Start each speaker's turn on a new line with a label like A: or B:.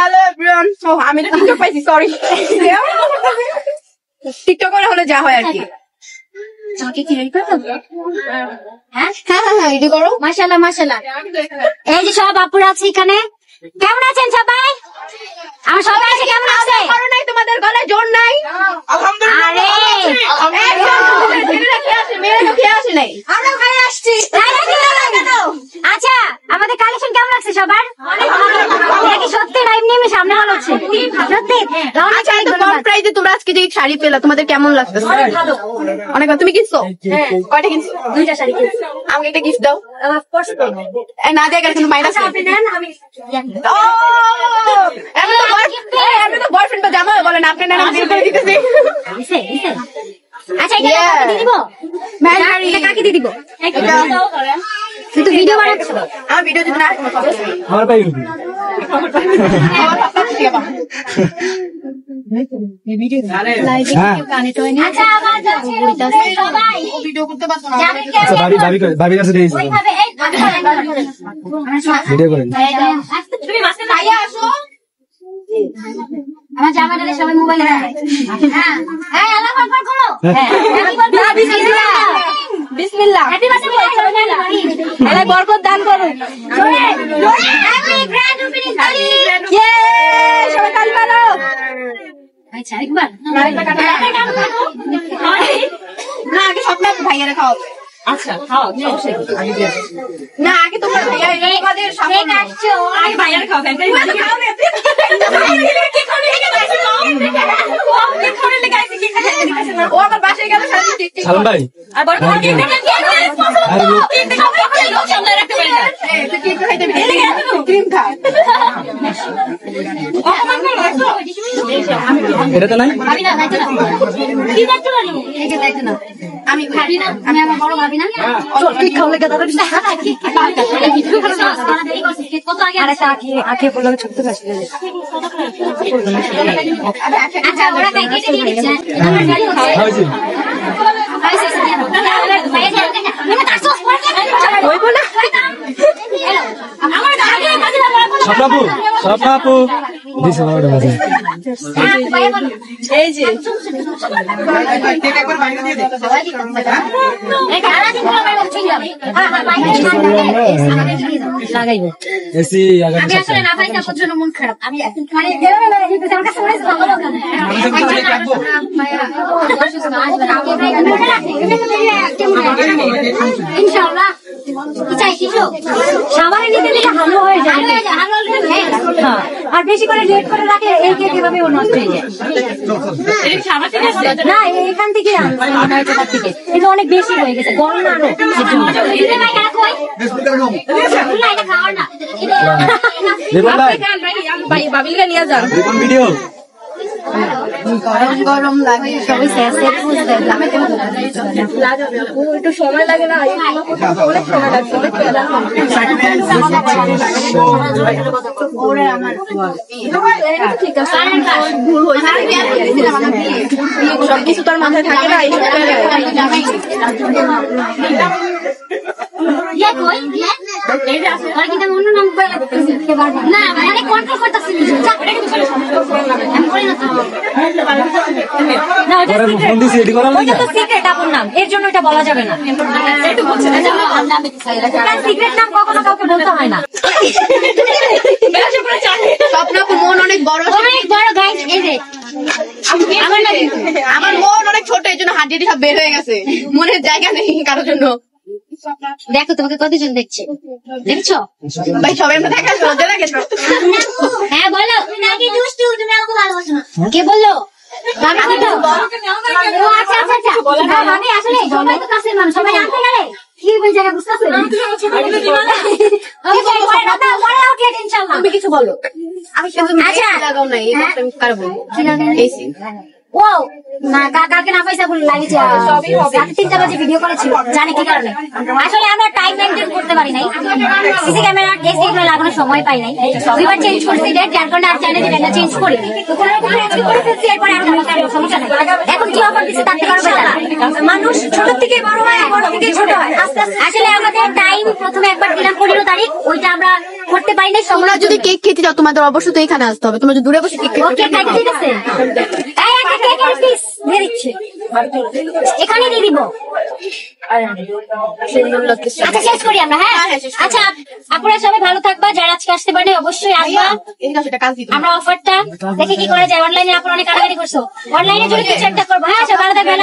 A: Hello everyone. আমি তো TikTok পাইছি, সরি। টিকটক করে হলে যা হয় আর কি। রেডি করো।
B: মাশাআল্লাহ মাশাআল্লাহ। এই যে সব আপুরা আছে এখানে, কেমন আছেন সবাই? আমার সবাই আছে, কেমন আছে?
A: নাই তোমাদের গলায় জোর নাই?
B: আরে
A: মেয়েরা তো খেয়ে আসে নাই, আমরা খাই আসছি।
B: আচ্ছা, আমাদের কালেকশন কেমন লাগছে সবার? নাকি সত্যি লাইভ নিয়ে সামনে ভালো হচ্ছে? সত্যি?
A: আচ্ছা, এত কম প্রাইসে তোমরা আজকে যে শাড়ি পেলা, তোমাদের কেমন লাগতেছে?
B: ভালো।
A: অনেক ভালো। তুমি কিনছো? কয়টা কিনছো?
B: 2টা শাড়ি কিনছি।
A: আমাকে একটা গিফট দাও।
B: অফ কোর্স করব।
A: না দিয়ে গেলে কিন্তু মাইনাস।
B: আপনি নেন, আমি
A: আমি তো বয়ফ্রেন্ড বা জামাই বলেন, আপনি নেন, আমি বিল করে দিতেছি।
B: আচ্ছা, এটা কাকে দিয়ে দিব? এটা কাকে দিয়ে দিব? তুই তো ভিডিও বানাচ্ছ।
A: আমার ভিডিও যদি না
C: আমার পাই রুবি
B: আচ্ছা, আবার যাচ্ছে সবাই
A: ভিডিও করতে পারছো না।
C: ভাবি কাছে দিয়েছি
B: ওইভাবে এই
C: ভিডিও করেন।
B: তুমি মাসে ভাইয়া আসো। আমার জামাইটারে সবাই মোবাইলে দেখায়। হ্যাঁ, এই আল্লাহু আকবার করো। হ্যাঁ, বিসমিল্লাহ
A: বিসমিল্লাহ।
B: Happy birthday.
A: আল্লাহ বরকত দান করুন।
B: Happy grand opening party.
A: ইয়ে, সবাই তালি মারো।
B: আচ্ছা, একবার
A: না, আগে স্বপ্ন ভাইয়ারে খাও।
B: আচ্ছা, খাও অবশ্যই।
A: না, আগে তোমার ভাইয়া তোমাদের সামনে
B: আসছো,
A: আগে ভাইয়ারে খাও। খাও না ও আমার বাসায় গেল সারাদিন
C: সালাম ভাই
A: আর বড়
C: আরে
A: ক্রিম খা।
C: এটা তো নাই
B: আমি ভাবি না, আমি আমার বড় ভাবি না।
A: কি খাওয়া লাগে দাদা?
B: কত আগে আগে বললাম ছোট কাছে। আচ্ছা, ওরা কাই কেটে দিয়ে দিচ্ছে।
C: হয়েছে স্বপ্নাপু দিছে বাবা মাঝে
A: এই যে
B: লাগাইবো।
C: এসি আগামী
B: আমি আসলে না পাইছি, আমার জন্য মন খারাপ। আমি এখন খালি আমার কাছে মনে হচ্ছে ইনশাআল্লাহ চাই কিছু সাবানে নিতে দিলে ভালো হয়ে যায়। আর বেশি করে লেট করে রাখলে এই কেক এভাবে ও নষ্ট হয়ে যায়। না, এখান থেকে থেকে এটা অনেক বেশি হয়ে গেছে, গরম না
A: ভাই বাবিলকে নিয়ে যান।
C: ভিডিও
A: গরম গরম লাগে, সবাই একটু সময় লাগে না? অনেক সময় লাগছে, ঠিক আছে, ভুল হয়েছে। সবকিছু তোর মাথায় থাকে না।
B: এর জন্য এটা বলা যাবে না। সিক্রেট নাম কখনো কাউকে বলতে হয় না।
A: স্বপ্নাপু মন অনেক বড়,
B: অনেক বড় গাইস। এই যে
A: আমার মন অনেক ছোট, এই জন্য হাড্ডি সব বের হয়ে গেছে, মনের জায়গা নেই কারোর জন্য।
B: দেখো তোমাকে কতজন দেখছে, দেখছো
A: ভাই? সবাই আমরা দেখা লজ্জা লাগে তো।
B: হ্যাঁ বলো, তুমি নাকি দুষ্টু, তুমি আমাকে ভালোবাসো না। কে বললো? আমি আসলে সবাই তো কাছের মানুষ, সবাই আনতে গেলে কি বই জায়গা বুঝতেছে।
A: তুমি কিছু বলো। আমি শুধু
B: আচ্ছা
A: লাগাও না, এই কথা আমি কার বলবো?
B: কি লাগে?
A: এসি
B: ও না কালকে না পয়সা বলে লাগিয়েছে রাত 3টা বাজে ভিডিও করেছিল জানি কি কারণে আসলে আমরা টাইম মেইনটেইন করতে পারি নাই সিসি ক্যামেরা ডেস্ক এগুলো লাগানোর সময় পাই নাই দুইবার চেঞ্জ করছি ডেট যার কারণে আর চ্যানেলে এটা চেঞ্জ করি তো কোনো রকম চেঞ্জ করে ফেলছি এরপরে আর সমস্যা নাই এখন কি অফার দিচ্ছে তাতে কারো বেলা মানুষ ছোট থেকে বড় হয় বড় থেকে ছোট হয় আস্তে আস্তে আসলে আমাদের টাইম প্রথমে একবার দিলাম 15 তারিখ ওইটা আমরা করতে পারি নাই
A: তোমরা যদি কেক খেতে যাও তোমাদের অবশ্যই তো এখানে আসতে হবে, তোমরা যদি দূরে বসে কেক
B: ওকে খাইতে দিতেছে এই একটা কেকের পিস দিয়ে দিচ্ছে এখানে দিয়ে দিব আচ্ছা শেষ করি আমরা হ্যাঁ আচ্ছা আপনারা সবাই ভালো থাকবা যারা আজকে আসতে পারেন অবশ্যই আসবা আমরা অফারটা দেখে কি করা যায় অনলাইনে আপনারা অনেক কাটাকাটি করছো অনলাইনে যদি কিছু একটা করবো হ্যাঁ আচ্ছা ভালো থাকবেন